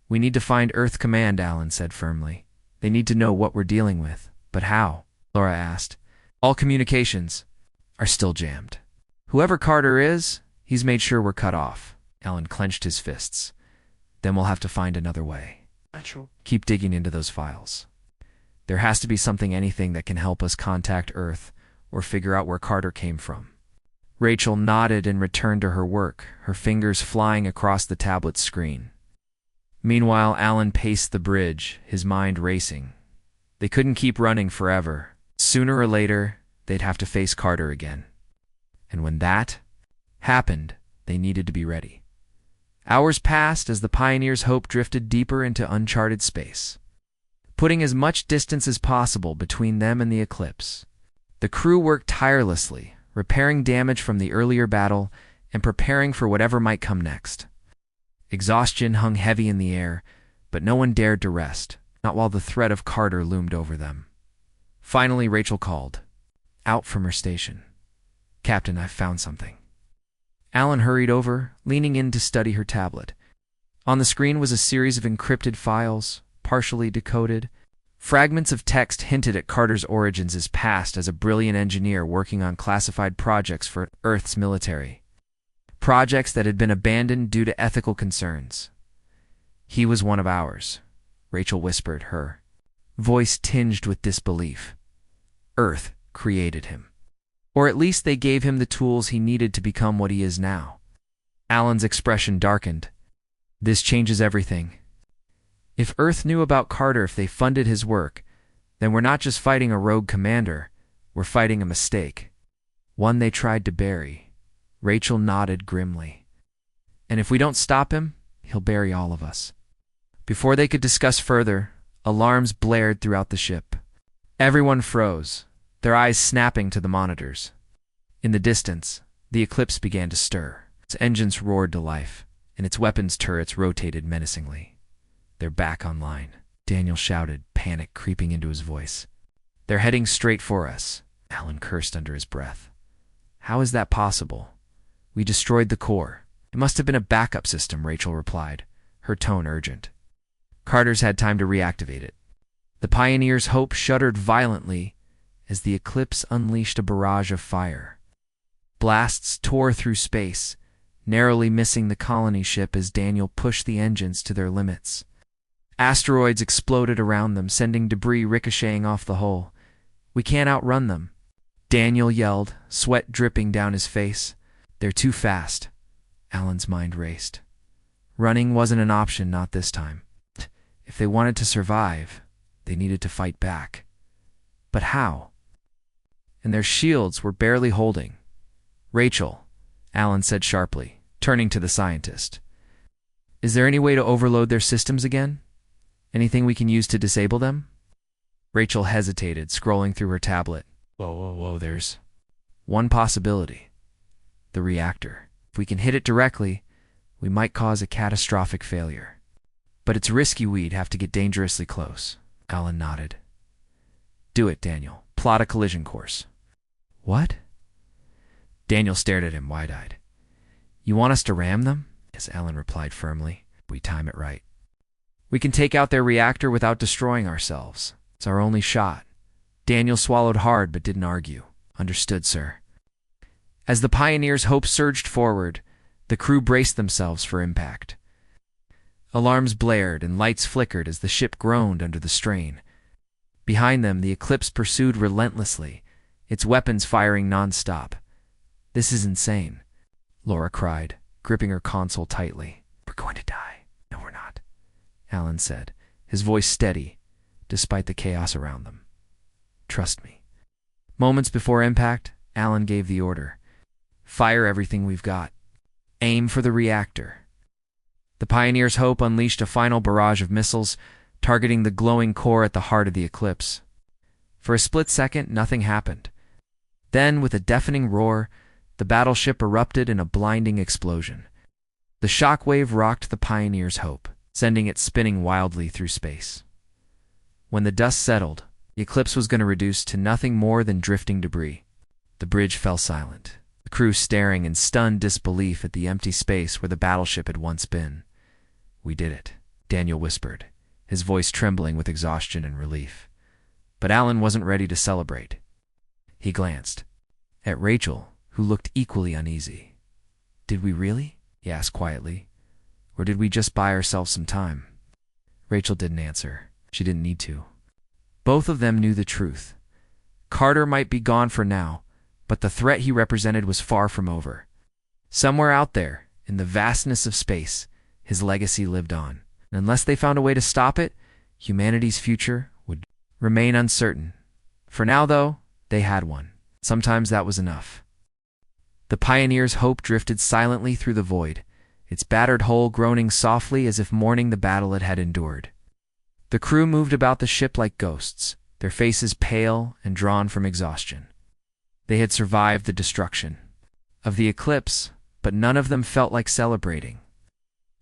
Speaker 1: We need to find Earth Command, Alan said firmly. They need to know what we're dealing with. But how? Laura asked. All communications are still jammed. Whoever Carter is, he's made sure we're cut off. Alan clenched his fists. Then we'll have to find another way. Keep digging into those files. There has to be something, anything that can help us contact Earth or figure out where Carter came from. Rachel nodded and returned to her work, her fingers flying across the tablet's screen. Meanwhile, Alan paced the bridge, his mind racing. They couldn't keep running forever. Sooner or later, they'd have to face Carter again. And when that happened, they needed to be ready. Hours passed as the Pioneer's hope drifted deeper into uncharted space, putting as much distance as possible between them and the Eclipse. The crew worked tirelessly, repairing damage from the earlier battle and preparing for whatever might come next. Exhaustion hung heavy in the air, but no one dared to rest, not while the threat of Carter loomed over them. Finally, Rachel called, out from her station. Captain, I've found something. Alan hurried over, leaning in to study her tablet. On the screen was a series of encrypted files, partially decoded. Fragments of text hinted at Carter's origins as past as a brilliant engineer working on classified projects for Earth's military. Projects that had been abandoned due to ethical concerns. He was one of ours, Rachel whispered, her voice tinged with disbelief. Earth created him. Or at least they gave him the tools he needed to become what he is now. Alan's expression darkened. This changes everything. If Earth knew about Carter, if they funded his work, then we're not just fighting a rogue commander, we're fighting a mistake. One they tried to bury. Rachel nodded grimly. And if we don't stop him, he'll bury all of us. Before they could discuss further, alarms blared throughout the ship. Everyone froze, their eyes snapping to the monitors. In the distance, the Eclipse began to stir. Its engines roared to life, and its weapons turrets rotated menacingly. They're back online, Daniel shouted, panic creeping into his voice. They're heading straight for us, Alan cursed under his breath. How is that possible? We destroyed the core. It must have been a backup system, Rachel replied, her tone urgent. Carter's had time to reactivate it. The Pioneer's hope shuddered violently as the Eclipse unleashed a barrage of fire. Blasts tore through space, narrowly missing the colony ship as Daniel pushed the engines to their limits. Asteroids exploded around them, sending debris ricocheting off the hull. We can't outrun them, Daniel yelled, sweat dripping down his face. They're too fast. Alan's mind raced. Running wasn't an option, not this time. If they wanted to survive, they needed to fight back. But how? And their shields were barely holding. Rachel, Alan said sharply, turning to the scientist. Is there any way to overload their systems again? Anything we can use to disable them? Rachel hesitated, scrolling through her tablet. Whoa, there's one possibility. The reactor. If we can hit it directly, we might cause a catastrophic failure. But it's risky. We'd have to get dangerously close. Alan nodded. Do it, Daniel. Plot a collision course. What? Daniel stared at him wide-eyed. You want us to ram them? Yes, Alan replied firmly. We time it right. We can take out their reactor without destroying ourselves. It's our only shot. Daniel swallowed hard but didn't argue. Understood, sir. As the Pioneer's hope surged forward, the crew braced themselves for impact. Alarms blared and lights flickered as the ship groaned under the strain. Behind them, the Eclipse pursued relentlessly, its weapons firing non-stop. This is insane, Laura cried, gripping her console tightly. We're going to die. No, we're not, Alan said, his voice steady, despite the chaos around them. Trust me. Moments before impact, Alan gave the order. Fire everything we've got. Aim for the reactor. The Pioneer's hope unleashed a final barrage of missiles, targeting the glowing core at the heart of the Eclipse. For a split second, nothing happened. Then, with a deafening roar, the battleship erupted in a blinding explosion. The shockwave rocked the Pioneer's hope, sending it spinning wildly through space. When the dust settled, the Eclipse was going to reduce to nothing more than drifting debris. The bridge fell silent, the crew staring in stunned disbelief at the empty space where the battleship had once been. We did it, Daniel whispered, his voice trembling with exhaustion and relief. But Alan wasn't ready to celebrate. He glanced at Rachel, who looked equally uneasy. Did we really? He asked quietly. Or did we just buy ourselves some time? Rachel didn't answer. She didn't need to. Both of them knew the truth. Carter might be gone for now, but the threat he represented was far from over. Somewhere out there, in the vastness of space, his legacy lived on. And unless they found a way to stop it, humanity's future would remain uncertain. For now, though, they had one. Sometimes that was enough. The Pioneer's hope drifted silently through the void, its battered hull groaning softly as if mourning the battle it had endured. The crew moved about the ship like ghosts, their faces pale and drawn from exhaustion. They had survived the destruction of the Eclipse, but none of them felt like celebrating.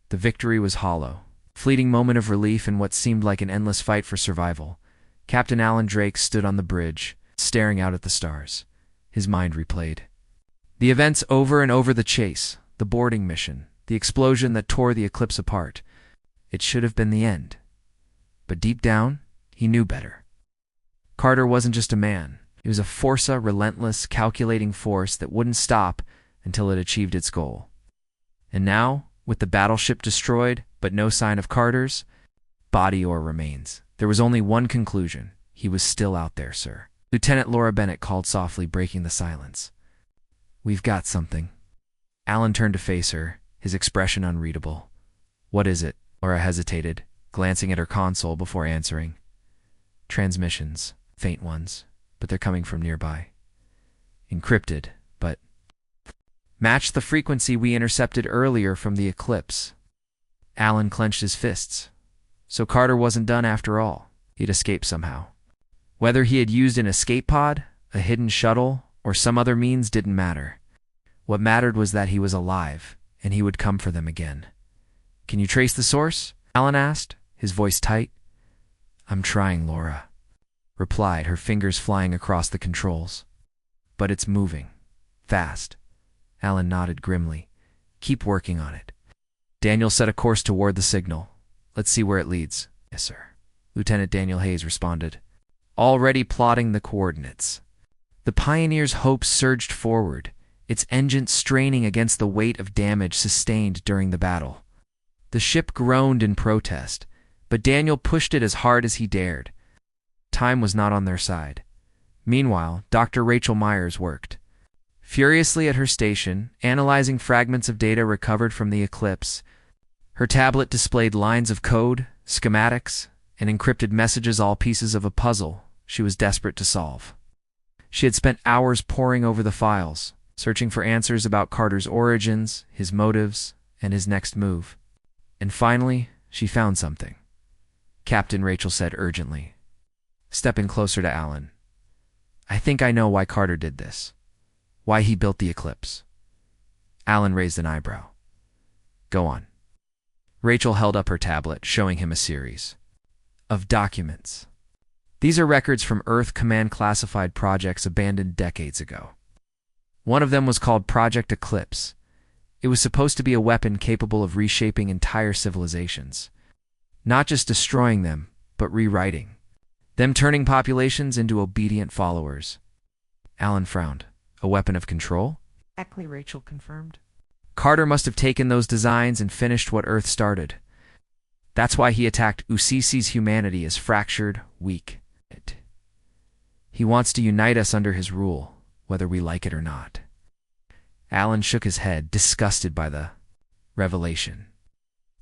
Speaker 1: The victory was hollow, a fleeting moment of relief in what seemed like an endless fight for survival. Captain Alan Drake stood on the bridge, staring out at the stars. His mind replayed the events over and over: the chase, the boarding mission, the explosion that tore the Eclipse apart. It should have been the end. But deep down, he knew better. Carter wasn't just a man. He was a Forza, relentless, calculating force that wouldn't stop until it achieved its goal. And now, with the battleship destroyed, but no sign of Carter's body or remains, there was only one conclusion. He was still out there, sir. Lieutenant Laura Bennett called softly, breaking the silence. We've got something. Alan turned to face her, his expression unreadable. What is it? Laura hesitated, glancing at her console before answering. Transmissions, faint ones, but they're coming from nearby. Encrypted, but match the frequency we intercepted earlier from the Eclipse. Alan clenched his fists. So Carter wasn't done after all. He'd escaped somehow. Whether he had used an escape pod, a hidden shuttle, or some other means didn't matter. What mattered was that he was alive, and he would come for them again. Can you trace the source? Alan asked, his voice tight. I'm trying, Laura replied, her fingers flying across the controls. But it's moving. Fast. Alan nodded grimly. Keep working on it. Daniel set a course toward the signal. Let's see where it leads. Yes, sir. Lieutenant Daniel Hayes responded, already plotting the coordinates. The Pioneer's hope surged forward, its engine straining against the weight of damage sustained during the battle. The ship groaned in protest, but Daniel pushed it as hard as he dared. Time was not on their side. Meanwhile, Dr. Rachel Myers worked furiously at her station, analyzing fragments of data recovered from the Eclipse. Her tablet displayed lines of code, schematics, and encrypted messages, all pieces of a puzzle she was desperate to solve. She had spent hours poring over the files, searching for answers about Carter's origins, his motives, and his next move. And finally, she found something. Captain, Rachel said urgently, stepping closer to Alan. I think I know why Carter did this. Why he built the Eclipse. Alan raised an eyebrow. Go on. Rachel held up her tablet, showing him a series of documents. These are records from Earth Command classified projects abandoned decades ago. One of them was called Project Eclipse. It was supposed to be a weapon capable of reshaping entire civilizations. Not just destroying them, but rewriting them, turning populations into obedient followers. Alan frowned. A weapon of control?
Speaker 3: Exactly, Rachel confirmed.
Speaker 1: Carter must have taken those designs and finished what Earth started. That's why he attacked Usisi's humanity as fractured, weak. He wants to unite us under his rule, whether we like it or not. Alan shook his head, disgusted by the revelation.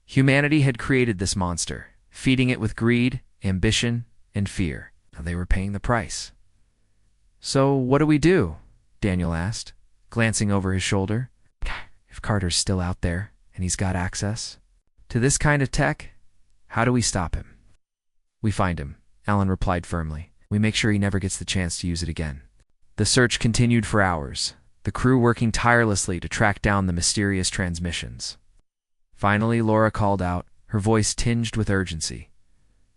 Speaker 1: Humanity had created this monster, feeding it with greed, ambition, and fear. Now they were paying the price. So what do we do? Daniel asked, glancing over his shoulder. If Carter's still out there, and he's got access to this kind of tech, how do we stop him? We find him, Alan replied firmly. We make sure he never gets the chance to use it again. The search continued for hours, the crew working tirelessly to track down the mysterious transmissions. Finally, Laura called out, her voice tinged with urgency.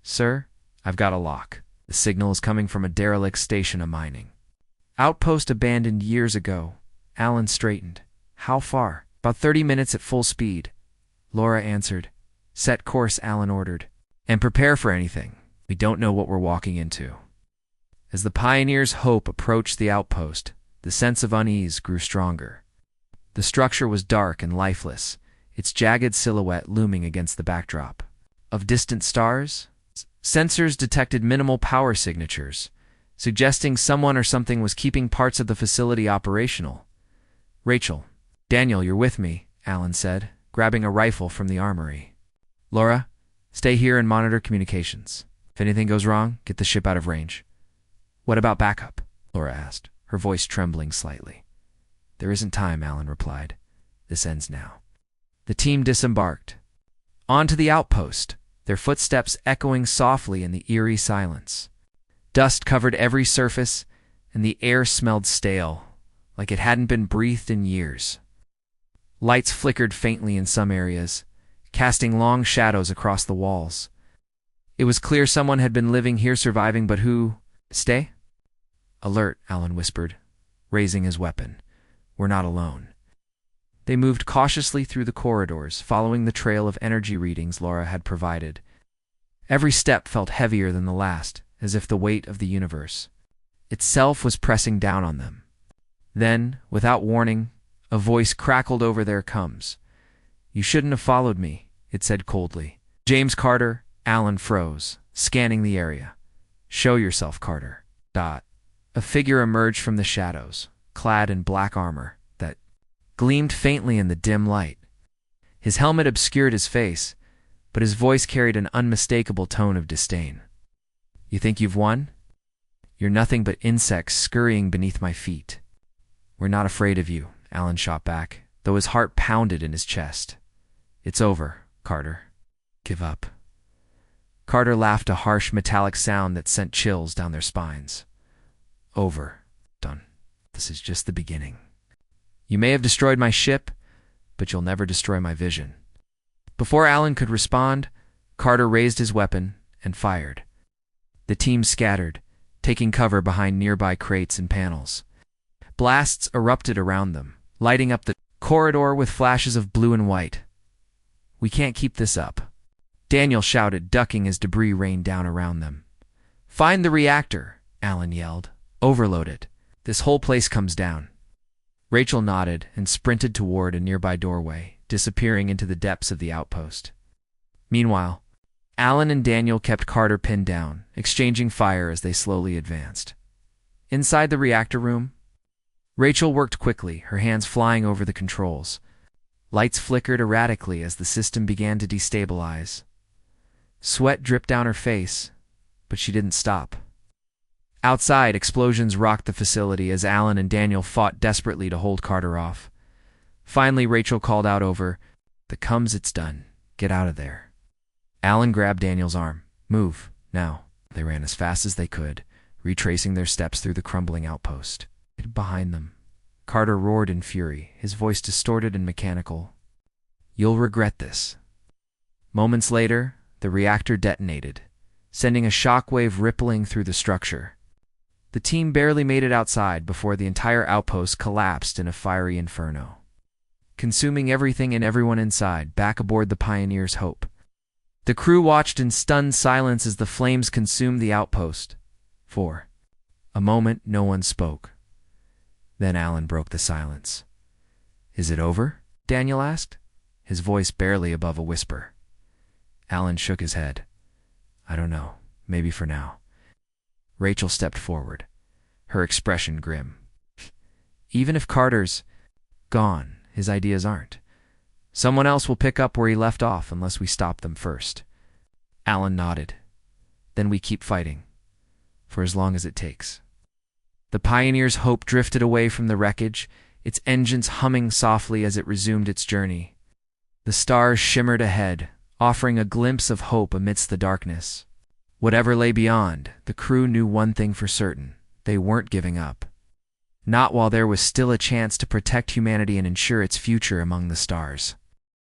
Speaker 1: Sir, I've got a lock. The signal is coming from a derelict station of mining. Outpost abandoned years ago. Alan straightened. How far? About 30 minutes at full speed. Laura answered. Set course, Alan ordered. And prepare for anything. We don't know what we're walking into. As the pioneers' hope approached the outpost, the sense of unease grew stronger. The structure was dark and lifeless, its jagged silhouette looming against the backdrop of distant stars. Sensors detected minimal power signatures, suggesting someone or something was keeping parts of the facility operational. Rachel, Daniel, you're with me, Alan said, grabbing a rifle from the armory. Laura, stay here and monitor communications. If anything goes wrong, get the ship out of range. What about backup? Laura asked, her voice trembling slightly. There isn't time, Alan replied. This ends now. The team disembarked. Onto the outpost, their footsteps echoing softly in the eerie silence. Dust covered every surface, and the air smelled stale, like it hadn't been breathed in years. Lights flickered faintly in some areas, casting long shadows across the walls. It was clear someone had been living here, surviving, but who? Stay? Alert, Alan whispered, raising his weapon. We're not alone. They moved cautiously through the corridors, following the trail of energy readings Laura had provided. Every step felt heavier than the last, as if the weight of the universe itself was pressing down on them. Then, without warning, a voice crackled over their coms. You shouldn't have followed me, it said coldly. James Carter. Alan froze, scanning the area. Show yourself, Carter. A figure emerged from the shadows, clad in black armor that gleamed faintly in the dim light. His helmet obscured his face, but his voice carried an unmistakable tone of disdain. You think you've won? You're nothing but insects scurrying beneath my feet. We're not afraid of you, Alan shot back, though his heart pounded in his chest. It's over, Carter. Give up. Carter laughed, a harsh metallic sound that sent chills down their spines. Over. Done. This is just the beginning. You may have destroyed my ship, but you'll never destroy my vision. Before Alan could respond, Carter raised his weapon and fired. The team scattered, taking cover behind nearby crates and panels. Blasts erupted around them, lighting up the corridor with flashes of blue and white. We can't keep this up. Daniel shouted, ducking as debris rained down around them. Find the reactor, Alan yelled. Overload it. This whole place comes down. Rachel nodded and sprinted toward a nearby doorway, disappearing into the depths of the outpost. Meanwhile, Alan and Daniel kept Carter pinned down, exchanging fire as they slowly advanced. Inside the reactor room, Rachel worked quickly, her hands flying over the controls. Lights flickered erratically as the system began to destabilize. Sweat dripped down her face, but she didn't stop. Outside, explosions rocked the facility as Alan and Daniel fought desperately to hold Carter off. Finally, Rachel called out over, The comes, it's done. Get out of there. Alan grabbed Daniel's arm. Move, now. They ran as fast as they could, retracing their steps through the crumbling outpost. Behind them, Carter roared in fury, his voice distorted and mechanical. You'll regret this. Moments later, the reactor detonated, sending a shockwave rippling through the structure. The team barely made it outside before the entire outpost collapsed in a fiery inferno, consuming everything and everyone inside, back aboard the Pioneer's Hope. The crew watched in stunned silence as the flames consumed the outpost. For a moment, no one spoke. Then Alan broke the silence. Is it over? Daniel asked, his voice barely above a whisper. Alan shook his head. I don't know. Maybe for now. Rachel stepped forward, her expression grim. Even if Carter's gone, his ideas aren't. Someone else will pick up where he left off unless we stop them first. Alan nodded. Then we keep fighting. For as long as it takes. The Pioneer's Hope drifted away from the wreckage, its engines humming softly as it resumed its journey. The stars shimmered ahead, offering a glimpse of hope amidst the darkness. Whatever lay beyond, the crew knew one thing for certain. They weren't giving up. Not while there was still a chance to protect humanity and ensure its future among the stars.